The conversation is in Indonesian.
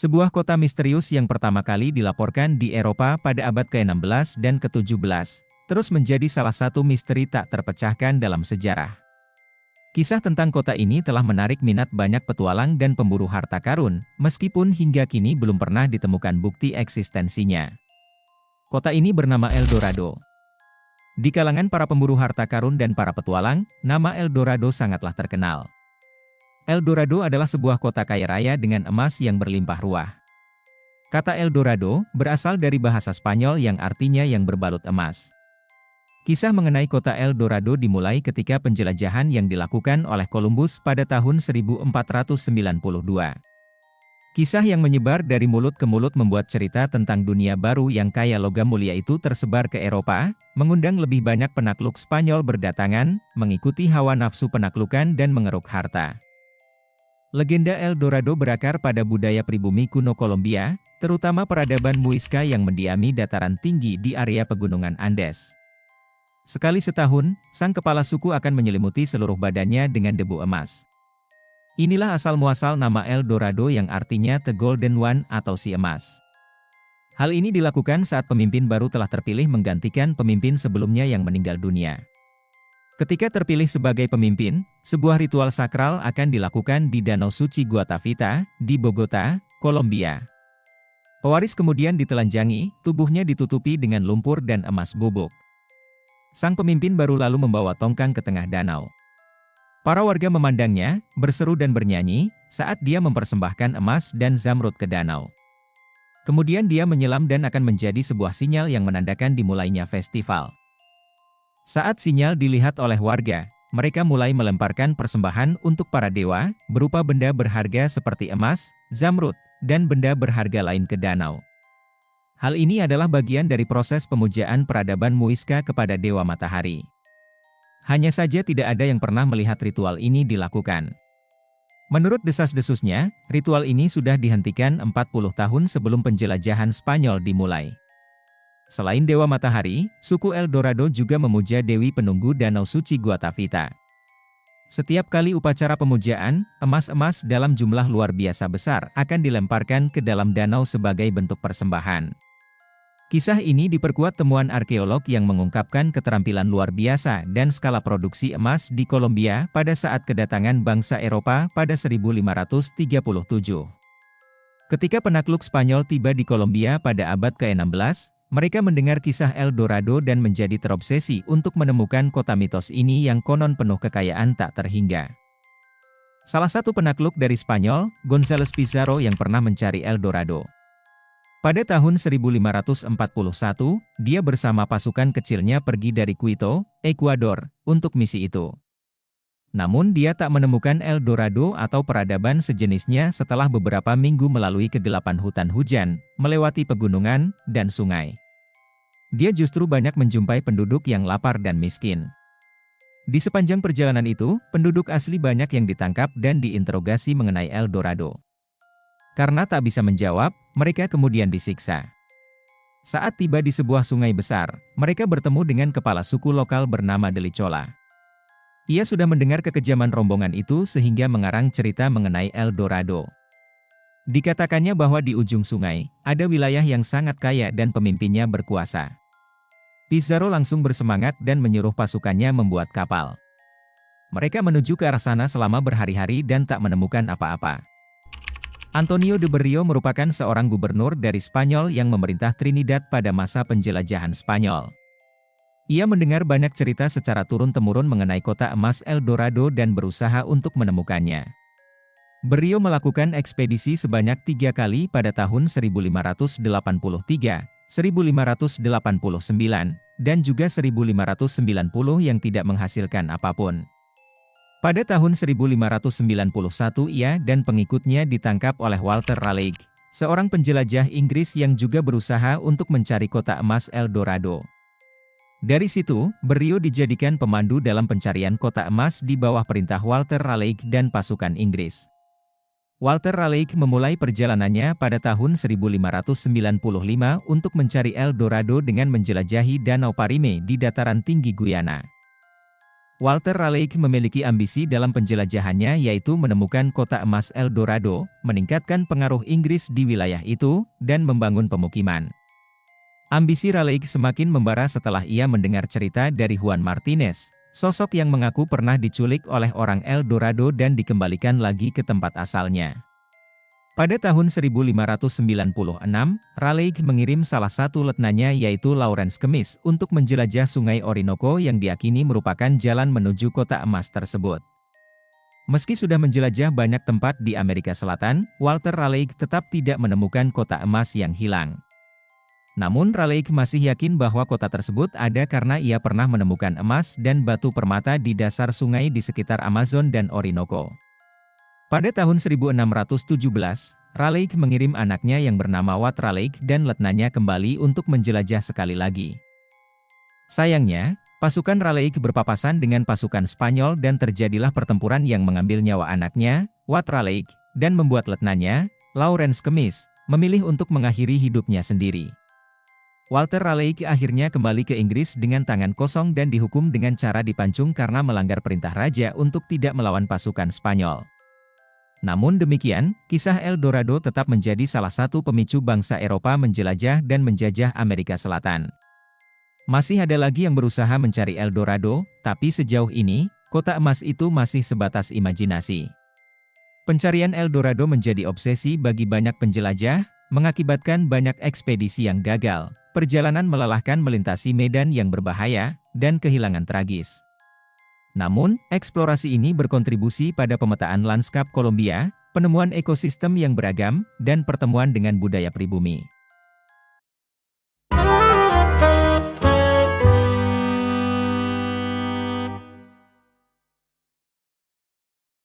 Sebuah kota misterius yang pertama kali dilaporkan di Eropa pada abad ke-16 dan ke-17, terus menjadi salah satu misteri tak terpecahkan dalam sejarah. Kisah tentang kota ini telah menarik minat banyak petualang dan pemburu harta karun, meskipun hingga kini belum pernah ditemukan bukti eksistensinya. Kota ini bernama El Dorado. Di kalangan para pemburu harta karun dan para petualang, nama El Dorado sangatlah terkenal. El Dorado adalah sebuah kota kaya raya dengan emas yang berlimpah ruah. Kata El Dorado berasal dari bahasa Spanyol yang artinya yang berbalut emas. Kisah mengenai kota El Dorado dimulai ketika penjelajahan yang dilakukan oleh Columbus pada tahun 1492. Kisah yang menyebar dari mulut ke mulut membuat cerita tentang dunia baru yang kaya logam mulia itu tersebar ke Eropa, mengundang lebih banyak penakluk Spanyol berdatangan, mengikuti hawa nafsu penaklukan dan mengeruk harta. Legenda El Dorado berakar pada budaya pribumi kuno Kolombia, terutama peradaban Muisca yang mendiami dataran tinggi di area pegunungan Andes. Sekali setahun, sang kepala suku akan menyelimuti seluruh badannya dengan debu emas. Inilah asal-muasal nama El Dorado yang artinya The Golden One atau si emas. Hal ini dilakukan saat pemimpin baru telah terpilih menggantikan pemimpin sebelumnya yang meninggal dunia. Ketika terpilih sebagai pemimpin, sebuah ritual sakral akan dilakukan di Danau Suci Guatavita, di Bogota, Kolombia. Pewaris kemudian ditelanjangi, tubuhnya ditutupi dengan lumpur dan emas bubuk. Sang pemimpin baru lalu membawa tongkang ke tengah danau. Para warga memandangnya, berseru dan bernyanyi, saat dia mempersembahkan emas dan zamrud ke danau. Kemudian dia menyelam dan akan menjadi sebuah sinyal yang menandakan dimulainya festival. Saat sinyal dilihat oleh warga, mereka mulai melemparkan persembahan untuk para dewa, berupa benda berharga seperti emas, zamrud, dan benda berharga lain ke danau. Hal ini adalah bagian dari proses pemujaan peradaban Muisca kepada Dewa Matahari. Hanya saja tidak ada yang pernah melihat ritual ini dilakukan. Menurut desas-desusnya, ritual ini sudah dihentikan 40 tahun sebelum penjelajahan Spanyol dimulai. Selain Dewa Matahari, suku El Dorado juga memuja Dewi Penunggu Danau Suci Guatavita. Setiap kali upacara pemujaan, emas-emas dalam jumlah luar biasa besar akan dilemparkan ke dalam danau sebagai bentuk persembahan. Kisah ini diperkuat temuan arkeolog yang mengungkapkan keterampilan luar biasa dan skala produksi emas di Kolombia pada saat kedatangan bangsa Eropa pada 1537. Ketika penakluk Spanyol tiba di Kolombia pada abad ke-16, mereka mendengar kisah El Dorado dan menjadi terobsesi untuk menemukan kota mitos ini yang konon penuh kekayaan tak terhingga. Salah satu penakluk dari Spanyol, González Pizarro yang pernah mencari El Dorado. Pada tahun 1541, dia bersama pasukan kecilnya pergi dari Quito, Ekuador, untuk misi itu. Namun dia tak menemukan El Dorado atau peradaban sejenisnya setelah beberapa minggu melalui kegelapan hutan hujan, melewati pegunungan, dan sungai. Dia justru banyak menjumpai penduduk yang lapar dan miskin. Di sepanjang perjalanan itu, penduduk asli banyak yang ditangkap dan diinterogasi mengenai El Dorado. Karena tak bisa menjawab, mereka kemudian disiksa. Saat tiba di sebuah sungai besar, mereka bertemu dengan kepala suku lokal bernama Delichola. Ia sudah mendengar kekejaman rombongan itu sehingga mengarang cerita mengenai El Dorado. Dikatakannya bahwa di ujung sungai, ada wilayah yang sangat kaya dan pemimpinnya berkuasa. Pizarro langsung bersemangat dan menyuruh pasukannya membuat kapal. Mereka menuju ke arah sana selama berhari-hari dan tak menemukan apa-apa. Antonio de Berrio merupakan seorang gubernur dari Spanyol yang memerintah Trinidad pada masa penjelajahan Spanyol. Ia mendengar banyak cerita secara turun-temurun mengenai kota emas El Dorado dan berusaha untuk menemukannya. Berrio melakukan ekspedisi sebanyak 3 kali pada tahun 1583, 1589, dan juga 1590 yang tidak menghasilkan apapun. Pada tahun 1591 ia dan pengikutnya ditangkap oleh Walter Raleigh, seorang penjelajah Inggris yang juga berusaha untuk mencari kota emas El Dorado. Dari situ, Berrio dijadikan pemandu dalam pencarian kota emas di bawah perintah Walter Raleigh dan pasukan Inggris. Walter Raleigh memulai perjalanannya pada tahun 1595 untuk mencari El Dorado dengan menjelajahi Danau Parime di dataran tinggi Guyana. Walter Raleigh memiliki ambisi dalam penjelajahannya yaitu menemukan kota emas El Dorado, meningkatkan pengaruh Inggris di wilayah itu, dan membangun pemukiman. Ambisi Raleigh semakin membara setelah ia mendengar cerita dari Juan Martinez, sosok yang mengaku pernah diculik oleh orang El Dorado dan dikembalikan lagi ke tempat asalnya. Pada tahun 1596, Raleigh mengirim salah satu letnanya yaitu Lawrence Kemis untuk menjelajah Sungai Orinoco yang diyakini merupakan jalan menuju kota emas tersebut. Meski sudah menjelajah banyak tempat di Amerika Selatan, Walter Raleigh tetap tidak menemukan kota emas yang hilang. Namun Raleigh masih yakin bahwa kota tersebut ada karena ia pernah menemukan emas dan batu permata di dasar sungai di sekitar Amazon dan Orinoco. Pada tahun 1617, Raleigh mengirim anaknya yang bernama Wat Raleigh dan letnanya kembali untuk menjelajah sekali lagi. Sayangnya, pasukan Raleigh berpapasan dengan pasukan Spanyol dan terjadilah pertempuran yang mengambil nyawa anaknya, Wat Raleigh, dan membuat letnanya, Lawrence Kemis, memilih untuk mengakhiri hidupnya sendiri. Walter Raleigh akhirnya kembali ke Inggris dengan tangan kosong dan dihukum dengan cara dipancung karena melanggar perintah raja untuk tidak melawan pasukan Spanyol. Namun demikian, kisah El Dorado tetap menjadi salah satu pemicu bangsa Eropa menjelajah dan menjajah Amerika Selatan. Masih ada lagi yang berusaha mencari El Dorado, tapi sejauh ini, kota emas itu masih sebatas imajinasi. Pencarian El Dorado menjadi obsesi bagi banyak penjelajah, mengakibatkan banyak ekspedisi yang gagal, perjalanan melelahkan melintasi medan yang berbahaya, dan kehilangan tragis. Namun, eksplorasi ini berkontribusi pada pemetaan lanskap Kolombia, penemuan ekosistem yang beragam, dan pertemuan dengan budaya pribumi.